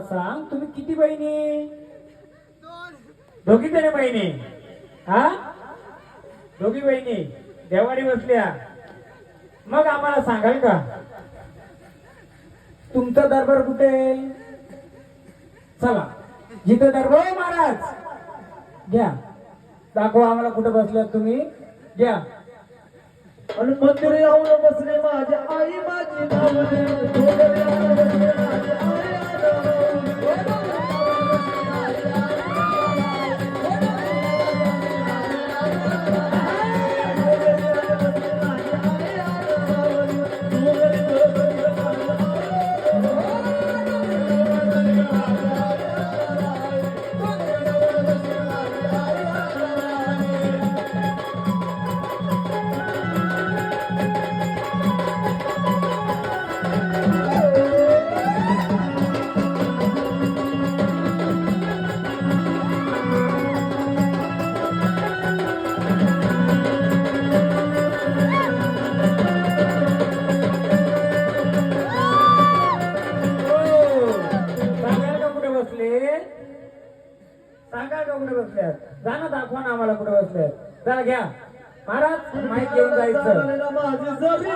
सांग, तुम्ही किती बहिणी? दोघी जणी बहिणी. हा, दोघी बहिणी देवारी बसल्या. मग आम्हाला सांगाल का तुमचा दरबार कुठे? चला जिथे दरबार महाराज घ्या, दाखवा आम्हाला कुठे बसल्यात तुम्ही. घ्या. आणि मंदिर येऊन बसले माझी आई माझी नावले डोंगरी येऊन बसले माझी आई सांगा का कुठे बसल्यात? जा ना, दाखवा ना आम्हाला कुठे बसल्यात. चला घ्या महाराज, माहिती घेऊन जायचं. माझी जरी